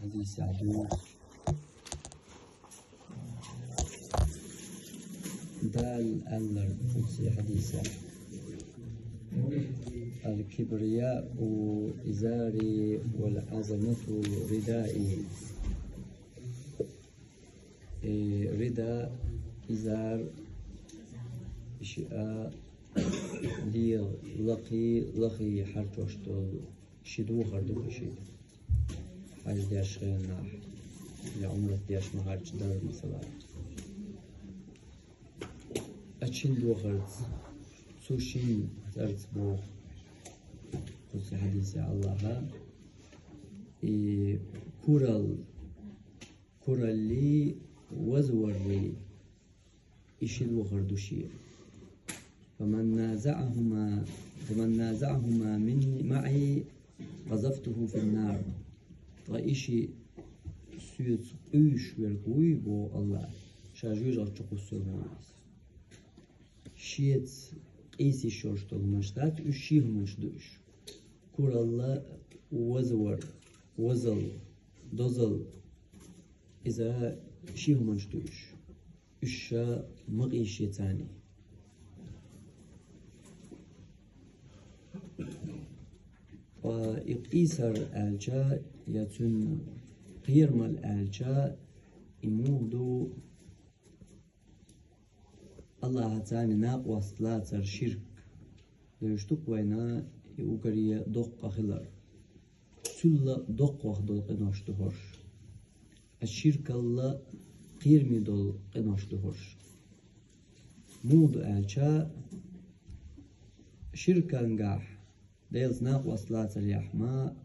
حديث عدو دال ألر في حديثة الكبرياء إزاري والعظمة ردائي. رداء إزار شيء لي لقي حرتوشتو شدو خردو شيء حاج دياش ناح لعمرة دياش مهارج دار مثلا أتشين دو خرد سوشين هترت بو قصي حديثي الله كورالي وزوري إشي دو خردو شيء فمن نازعهما مني معي قذفته في النار. طائشي سيوت أيش والقوي بو الله شاجوج أتشقصونه شيت قيسي شورشتو المشتات أشيه مشدوش كور الله وزور وزل دوزل إذا شيه مشدوش أشا مغيشي تاني. وإقيسر ألجا يتن قيرم الألجا إمودو الله تعالى ناقوى صلاة الشرك ليشتق وينا يوكري دق خلر سل دق وخدل قناش دهرش الشرك الله قيرمي دل قناش دهرش مود ألجا شركا نجاح ديلز ناقوى صلاة اليحماء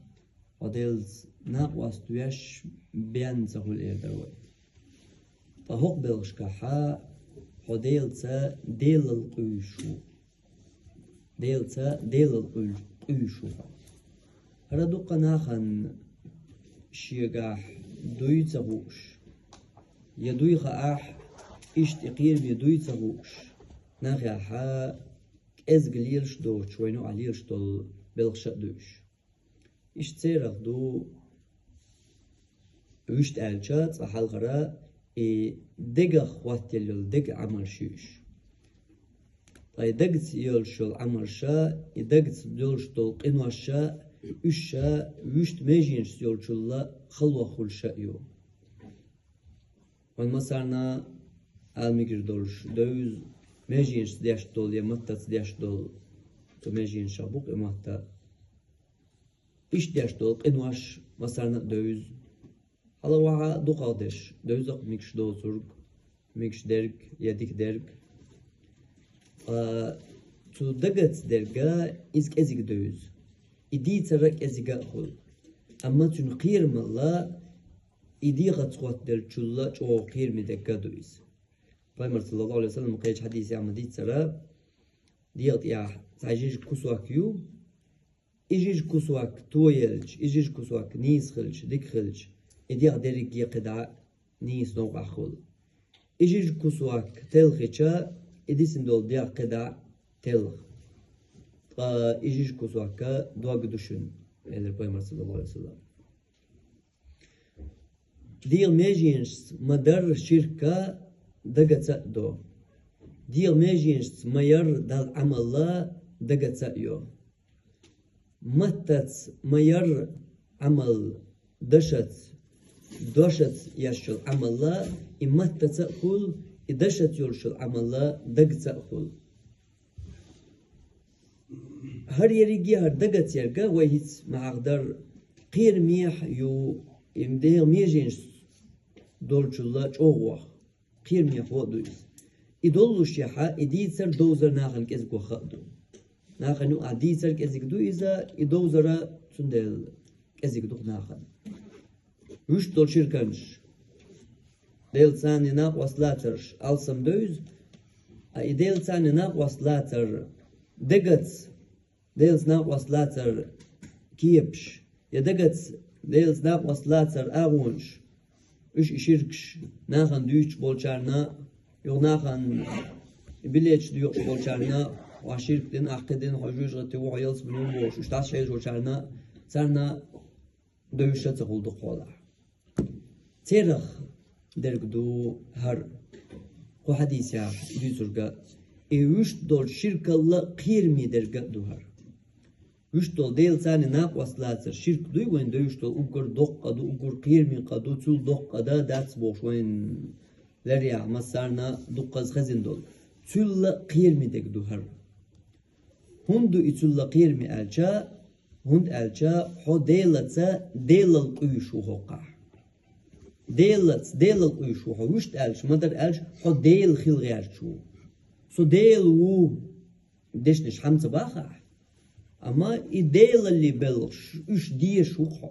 وديلز ناقوى ستويش بيان زغل إيدروي فهوق بلغشكحا وديلتا ديل القيشو ديلتا ديل القيشو هردو قناخن شيقاح دوي تغوش يدوي خاح اشتقير يدوي تغوش ناخيحا إزغليلش دو شوينو عليلش دول بلغشق دوش اشتيرغ دو وشت ألجات أحلغرا دقا خواتيلول دقا عمر شوش دقت يولشول عمر شا دقت دولش دول قنوة شا وشا وشت ميجينش يولشول لا خلوة خل شا يو وان مسارنا الميجر دولش دوز ميجينش دياش دول يمتت دياش دول تو ميجين شابوك يمتت إيش دياش دول قنواش مسارنا دوز هلا وعا دو قادش دوزق ميكش دوزرق ميكش درك يديك درك تو دقت درقا إزك إزك دوز إدي ترك إزك أخل أما تون قيرم الله إدي غتقوات درچولا چو قيرم دقا دوز فايمر صلى الله عليه وسلم قيش حديث عمدي ترى ديات يا تعجيج كسواك يو إجيج كسواك تويلج إجيج كسواك نيس خلج ديك خلج إديق دريك يقدع نيس نوق أخول إجيج كسواك تلخيشا إديسن دول ديق قدع تلخ إجيج كسواك دواق دوشن إلى فايمر صلى الله عليه وسلم ديال ميجينش مدر شركة دقت دو ديال ميجينش مير دال عمل دقت يو متت مير عمل دشت يشل عمل إمتت أقول إدشت يرشل عمل دقت أقول هر يريجي هر دقت يرجع وهيت مع قدر قير ميح يو إمديه ميجينش دولشلا جوه قير ميح ودويس إدولش يحا إديتر دوزر ناخن كزكو خدو ناخنو أديتر كزك دو إذا إدوزر سندل كزك دو ناخن وش دول شركنش ديل ثاني ناق وصلاترش ألسم دوز ديل ثاني ناق وصلاتر دقت ديل ناق وصلاتر كيبش يدقت ديل ناق وصلاتر أغونش وش شركش ناخن دوش بولشارنا يو ناخن بليتش دوش بولشارنا وشركتين أخدين حجوج غتي وعيالس بنون بوش وش تاش شيء بولشارنا صارنا دوشة تقول دخولا تيرخ درقدو هر خو حديث يا يزرقا وش دول شرك الله قير مي درقدو هر وش دول ديل ثاني ناق وصلات الشرك دوي وين دو وش دول أقر دق قدو أقر قير مي قدو تول دق قدا داتس بوش وين لريع مسارنا دقز خزين دول تول قير مي درقدو هر هندو تول قير مي ألجا هند ألجا حو ديلتsa ديلل قيشو هوقع ديلل قيشو هو وش ألج مدر ألج حو ديل خيل غير شو سو ديل وو دشنش حمزة باخع أما إديل اللي بلش إيش ديش وخو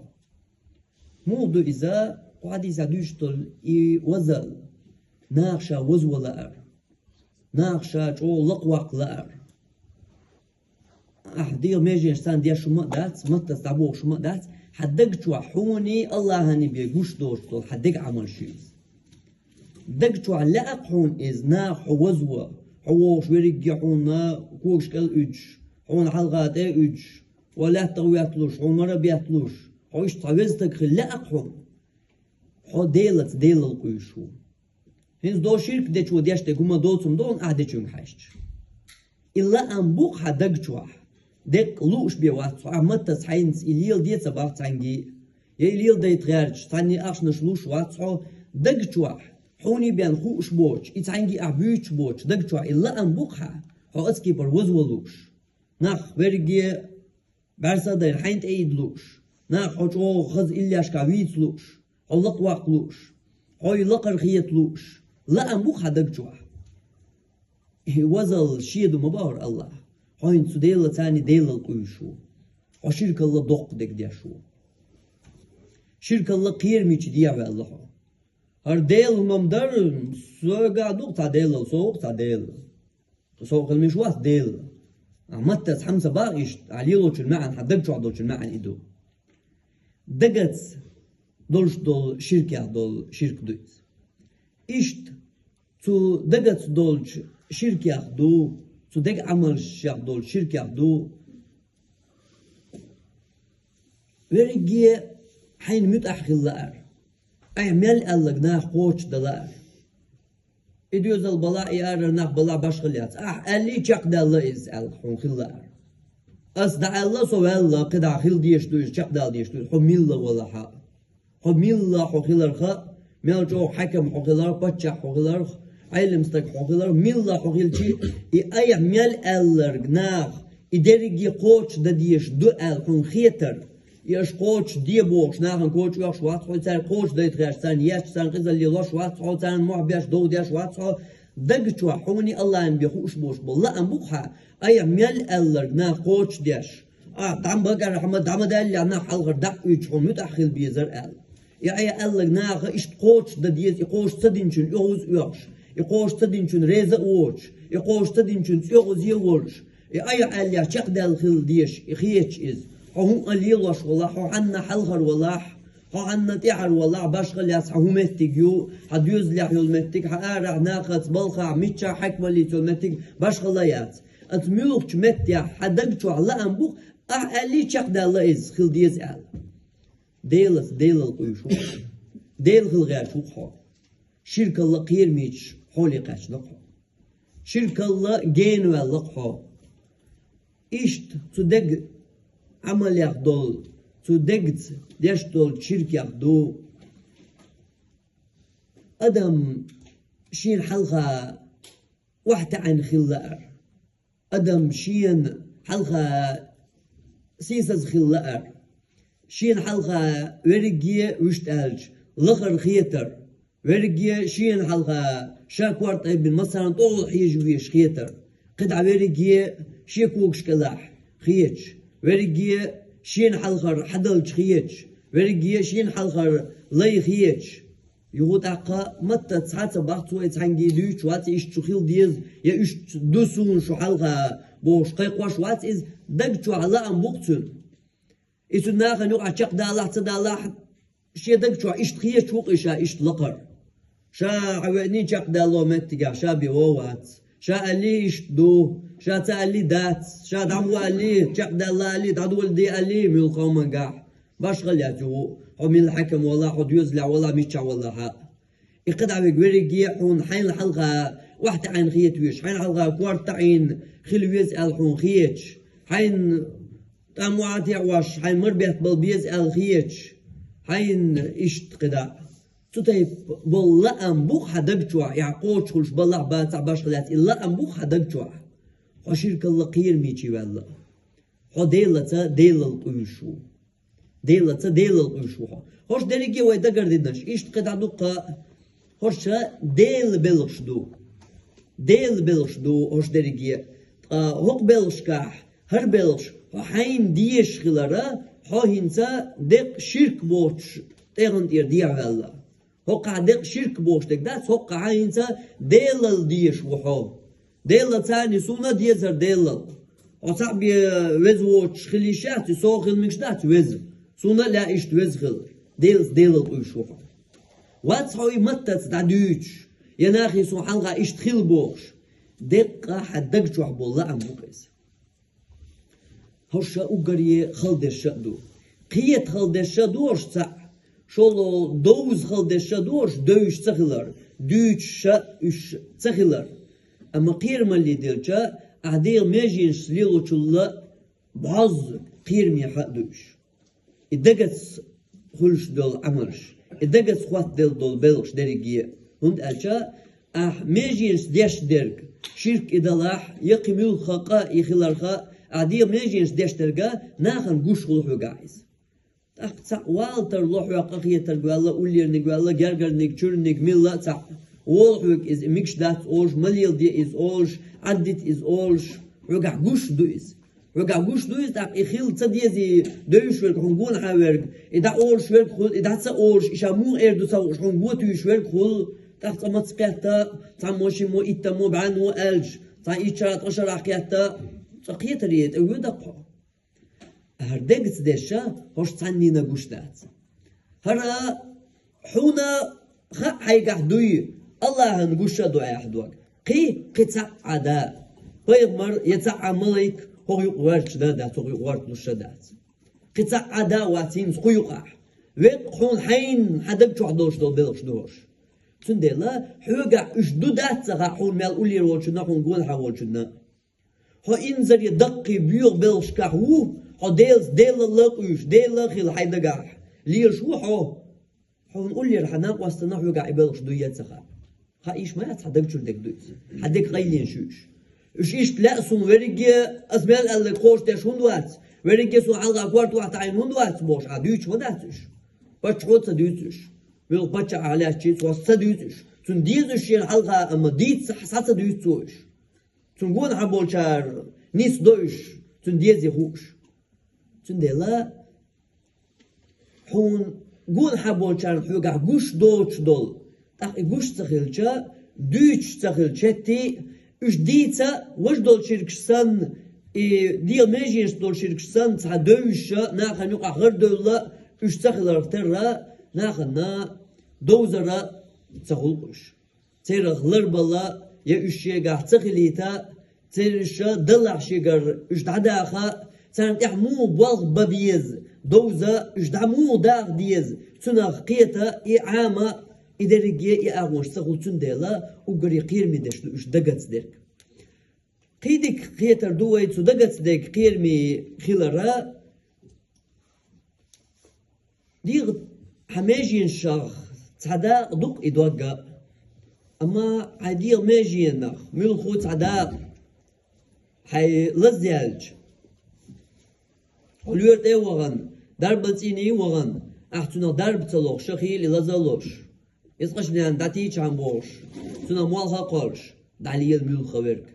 موضوع إذا قاعد إذا دوشتل وزل ناقشة وزولا أر ناقشة جو لقواق لأر دير ميجي إنسان دير شو مقدات متى تعبوه شو مقدات حدق شو حوني الله هني بيجوش دوشتل حدق عمل شيء دق شو لا أقحون إز ناق وزوا حوش ورجعونا كوش كل إج حون حلقات إج ولا توياتلوش عمره بياتلوش حوش تعوزتك لا أقحون حو ديل القيشو هنز دو شرك دي شو ديشتك هما دوتهم دون أهدتشون حاشت إلا أنبوق حدق شوح دك لوش بيواتو عمتا تحينس إليل دي تبار تانجي إليل دي تغيرج تاني أشنش لوش واتو دق شوح حوني بيان خوش بوش إتانجي أعبيش بوش دق شوح إلا أنبوقها حو أسكي بر وزولوش ناخ برجي برسا دير حينت أيد لوش ناخ حو خز إلياش كاويت لوش حو لقواق لوش حو لقر خيط لوش لا أنبوقها دق شوح وزل شيدو مبار الله هاين سديل تاني ديل القيشو وشرك الله دق دك ديشو شرك الله قير ميش ديا الله هر ديل ممدر سوغا دوق تا ديل سوق تا ديل سوق المشواث ديل عمتت حمزة باقيش عليلو المعن حدق شو عدول المعن إدو دقت دولش دول شركة دول شرك دويت إشت تو دقت دولش شركة دو تو دق عمل شيخ دول شركة دو ورقي حين متأخر لأر أعمل ألق ناخ قوش دلار إديوز البلاء يار ناخ بلاء باشغليات ألي شاق دالله إز ألخون خلار أصدع الله سو الله قد عخل ديش دوش شاق دال ديش دوش حو ميلا ولا حا حو ميلا حو خلار خا ميل جو حكم حو خلار بچح حو خلار علمستك حقيقة ميلا حقيقة أي ميل ألرج ناخ إدرجي قوش دديش دو ألخون خيتر يش قوش دي بوش ناخن قوش يش وات حول سر قوش ديت غير سان يش سان قزل يلاش وات حول سان معبيش دو ديش وات حول دق شو حوني الله أن بيخوش بوش بالله أن بوخها أي ميل ألرج ناخ قوش ديش دام بقى رحمة دام دال أنا حلقة دق يش حوم متأخر بيزر أل يا أي ألرج ناخ إيش قوش دديش قوش تدينشون يوز يوش يقوش تدينشون ريزة ووش يقوش تدينشون سيوز يوش أي عليا شق دالخل ديش يخيش إز هم الليلوش والله هو عنا حلغر والله هو عنا تيحر والله باشغل ياسح هو متيجو حديوز لح يلمتيك حارع ناقص بلخع ميتشا حكمة اللي تلمتيك باشغل يات أتملوك متيا حدقتو على أنبوك أعلي شق دال إز خل ديز أل ديل القيشو ديل خل غير شوخو شرك الله قير ميش حولي قاش لقحو شرك الله جين واللقحو إشت تدق عمل يخدول تدقت ديش دول شرك يخدو أدم شين حلقة واحدة عن خلار أدم شين حلقة سيسز خلار شين حلقة ورقية وشتالج لخر خيتر ورقية شين حلقة شاكوارت ابن مثلا طول حيجويش خيتر قدع ورقية شيكوكش كلاح خيتش ورقية شين حلقة حدلج خيتش ورقية شين حلقة لي خيتش يقول أقا متى تسعة بحثوا يتحنجي دوش وات إيش تخيل ديز يا إيش دوسون شو حلقة بوش قيقواش وات إز دقتو على أنبوكتون إيش ناخن يقع شق دالح تدالح شيء دقتو إيش تخيتش وق إيش لقر شا عواني شق دالو متجا شا بيوات شا اللي إيش دو شا تالي دات شا دعوا اللي شق دالا اللي دعوا دي اللي ملقوا من قاع باش غلاتو ومن الحكم والله حد يزلع والله ميتشا والله ها يقدع بيجي حون حين الحلقة واحد عين خيت ويش حين الحلقة كوارت عين خلويز الحون خيتش حين تامواتي عواش حين مربيت بالبيز الخيتش حين إشت قدع تطيب بالله أنبوخ حدقتوا يعقوش خلش بالله باتع باش غلات إلا أنبوخ حدقتوا وشيرك الله قير ميتشي والله هو ديلة ديل القيشو ديلة ديل القيشو هوش دريجي ويدا قردناش إشت قدع دوقا هوش ديل بلشدو ديل بلشدو هوش دريجي هوق بلشكاح هر بلش حين ديش خلارا هو هنسا دق شرك بوش تيغن تير ديع الله هوقع دق شرك بوش دق داس هوقع هنسا ديل ديش وحو ديل تاني سونا ديزر ديل وصعب وزوش خليشات سوخل مكشدات وز سونا لا إشت وزخل ديل القيشوح واتس هوي متت تعديش يناخي سو حلقة إشت خل بوش دقة حدق شوح بالله عم بوكس هوشا أقري خلد الشدو قيت خلد الشدوش تسع شولو دوز خلد الشدوش دوش تخلر دوش شا إش تخلر أما قيرما اللي ديرجا أعدير ماجين سليلو تشلا بعض قيرمي حقدوش إدقت خلش دول عمرش إدقت خوات دول بلغش دريجية هند ألشا ماجين ديش درك شرك إدلاح يقيمو خاقا يخلرخا أعدير ماجين ديش درجا ناخن قوش خلوحو قاعز تاق والتر لوحو قاقية ترقوالا أولير نقوالا جرجر نقشور نقميلا تاق Olhuk is mixed that olsh, Malildi is olsh, Addit is olsh, Ruga Gush do is. Ruga Gush do is that Ichil Tzadiezi, Deushwerk, Hongun Hawerk, Ida olsh werk hul, Idatsa olsh, Ishamu Erdusa, Hongutu werk hul, Tachta Matskata, Tamoshimo Itamo Banu Elj, Ta Ichat Osharakiata, Sakitariet, a Wudapa. Hardegts Desha, Hostanina Gushtat. Hara Huna Haigahduy. الله نقول دعاء أحدوك قطع عداء مر يتع ملك هو يقوارش دادات هو يقوارش للشدات قطع عداء واتين سقيقع ويقحون حين حدك شو حدوش دول بلغش دوش تندلا حوقع اشدودات حون مال أولي روشنا حون قول حوالشنا هو إنزر يدقي بيوغ بلغش كهو هو ديل اللقيش ديل لخيل حيدقع ليش هو حون أولي رحناق واستنا حوقع بلغش دويات سخا خايش ما يتصدق شو بدك دوس حدك غيلين شوش إيش تلاقسون ورجع أسمال اللي خوش تش هندوات ورجع سو على قوارت واحد عين هندوات بوش عدوش ما داتش بس حوت صدوتش ويل بتش على شيء سو صدوتش تون ديزش الحلقة أما ديت صح صدوتش تون قون حبول شار نيس دوش تون ديزي خوش تون دلا حون قون حبول شار حوجع قوش دوش دول إيش تخيلشة دوش تخيلشتي إيش ديتا وش دول شركسان ديال ماجيش دول شركسان تاع دوشة ناخن يقع غير دولة إيش تخيل رفترة ناخنا دوزرة تخلقش تير غلر بلا يا إيش يقع تخيليتا تيرشة دلع شجر إيش تعداخا تان إحمو بالغ ببيز دوزة إيش دعمو داغ ديز تناخ قيتا إعامة إدارية إعوش سقوطن دلا وقري قيرمي دشلو إيش دقت درك قيدك قيتر دوي تو دقت دك قيرمي خيلرا ديغ حماجين شاخ تعدا دق إدوغا أما عادير ماجين نخ ملخو تعدا حي لزيالج ولورت إيه وغن دربتيني وغن أحتنا دربتلوخ شخيل لزالوش يسقش بنان داتي چامبوش سنا موالها قارش دعلي الملخ ورك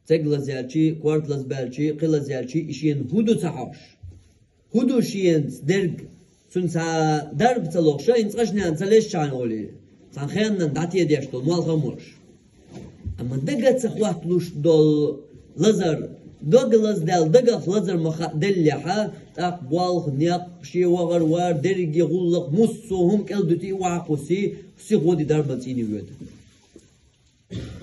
تقل زيالشي كوارت لزبالشي قل زيالشي إشين هدو تحاش هدو شين درج سن سا درب تلوخشة يسقش بنان تلش چان أولي سان خيان داتي ديشتو موالها موش أما دقت سخوات لوش دول لزر دقلز دال دقف لزر مخا دلحة أقوال نيق شيء وغر وار درج يغلق مصهم كالدتي وعقوسي سيغودي دربتيني ود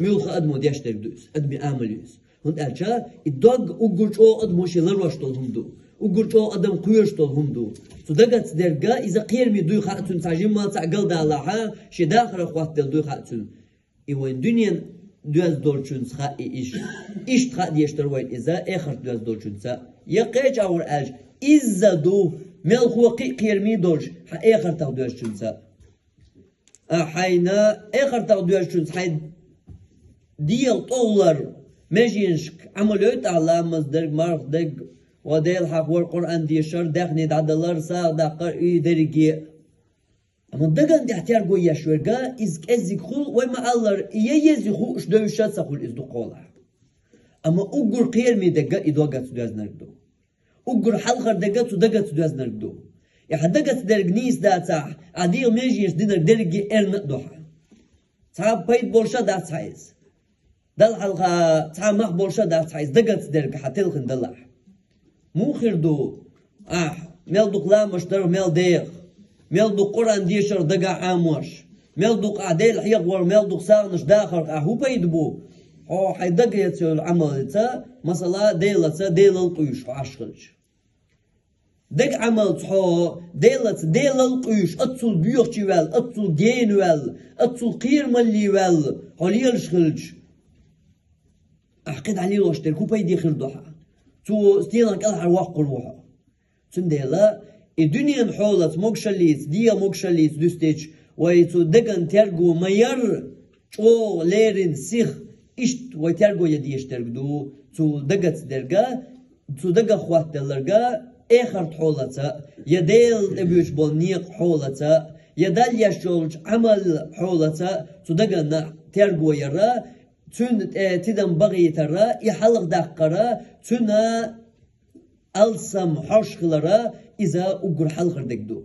ميلخ أدمو ديشتر دوس أدمي آمليوس هند أرجع الدق أقولش أو أدمو شيء لروش تلهمدو وقلت أدم قيوش طول هم دو صدقت درجة إذا قيرمي دوي خاتون تعجم ما تعقل ده الله شي داخل أخوات دل دوي خاتون إيوان دنيا دوز دولشون سخاء إيش تخاء ديشتر وين إذا آخر دوز دولشون سا يقيج أور أج إذا دو ملخو قيرمي دولش آخر تغدوشون سا حينا آخر تغدوشون حين ديال طولر ماجينشك عملوت على مصدر مرخ دق وديل حق والقرآن ديشر داخني دعدلر سا دقر إي درجي أما دقن دي احتيار قوي يشورقا إزك أزيك خول وما ألر إيازي خول إش دوشات سخول إزدو قولا أما أقر قيرمي دقا إدوغات سدواز نردو أقر حلقر دقا سدقات سدواز نردو يعني دقات درق نيس دا تاح عديل ميجيش دينر درقي إرن دوحا تاها بايد بولشا دا تايز دل حلقا تاها مخ بولشا دا تايز دقات درق حتلخن دلح موخر دو ميل دوك لامش در ميل ديخ ميل دوك قرآن ديشر دقا عاموش ميل دوك عديل حيقور ميل دوك ساغنش داخر هو بايدبو هو حيدق يتسو العمل تا مثلا ديل القيوش عشقلش دق عمل تحو ديل القيوش اتسو بيوخشي وال اتسو دين وال اتسو قير ملي وال حوليل شخلش احقد عليه واشتر هو بايدي خردوها تو ستيلانك الحر واقع روحه تنديلا الدنيا حولت موكشليت ديا موكشليت دوستيج ويتو دقن ترجو مير او ليرن سيخ اشت ويترجو يديش ترجدو تو دقت درجا تو دقا خوات دلرجا اخر حولتا يديل ابيوش بولنيق حولتا يدال يشولج عمل حولتا تو دقن ترجو يرا تون تدم بغي ترى يحلق دقرا تنا ألسم حشخلرا إذا أقر حلقر دقدو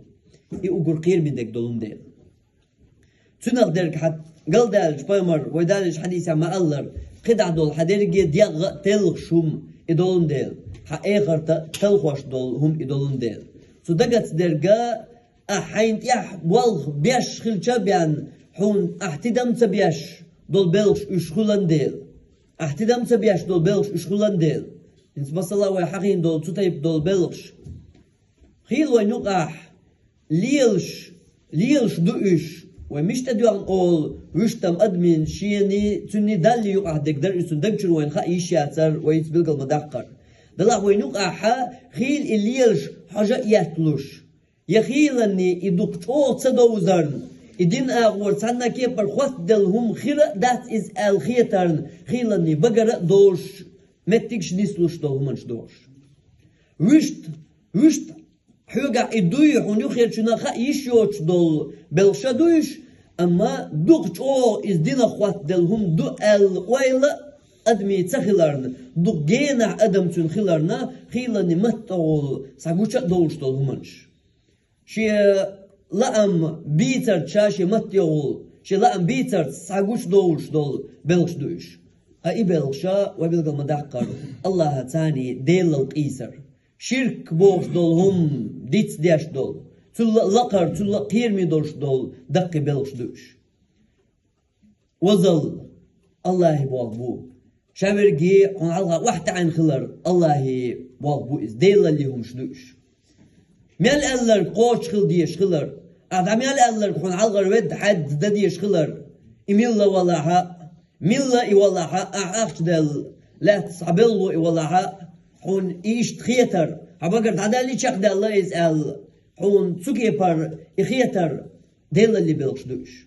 أقر قير من دقدولون ديل تنا درك حد قال دالج بايمر ويدالج حديث عما ألر قد عدول حديرجي ديغ تلغ شوم إدولون ديل آخر تلخوش دول هم إدولون ديل سو دقت درجا أحين يح والغ بيش خلشا بيان حون احتدام تبيش دول بلش اشخولان ديل احتدام تبيش دول بلش اشخولان ديل انت مثلا وحقين دول تطيب دول بلش خيل وينقح ليلش دوش ومش تدوان اول وشتم ادمين شيني تني دالي يقع دقدر يسون دقشر وين خا يشاتر ويتبلغ المدقر دلا وينقح خيل الليلش حاجة ياتلوش يخيلني يدوك تو تصدوزرن إدين أغور تانا كيبر خوات دلهم خيرا دات إز الخيترن خيلني بقرة دوش متكش نسلوش دولمنش دوش وشت حوغا إدوي حونيو خير شنا خا يشيوش دول بلشا دوش أما دوغش أو إز دين خوات دلهم دو الويلة أدمي تخيلرن دو جينا أدم تون خيلرنا خيلني متطول ساقوشا دوش دولمنش شي لأم بيتر شاشي متيول شي لأم بيتر ساقوش دوش دول بلش دوش هاي بلشا وبلغ المدقر الله تاني ديل القيسر شرك بوش دول هم ديت ديش دول تلا لقر تلا قيرمي دوش دول دقي بلش دوش وظل الله بوالبو شاورجي عن الله واحد عن خلر الله بوالبو إز ديل اللي هم شدوش مال ألر قوش خل ديش خلر أدم يال ألر خون على ود حد دديش خلر إميلا ولاها ميلا إولاها أعقدل لا تصعبلو إولاها حون إيش تخيتر عبقر تعدالي شقد الله يسأل حون تسوكي بار إخيتر ديل اللي بلشدوش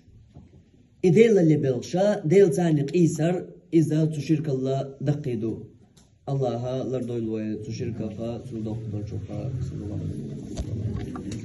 إديل اللي بلشا ديل تاني قيسر إذا تشرك الله دقيدو الله لردويلوه تشركها سودوق درجوها صلى الله عليه وسلم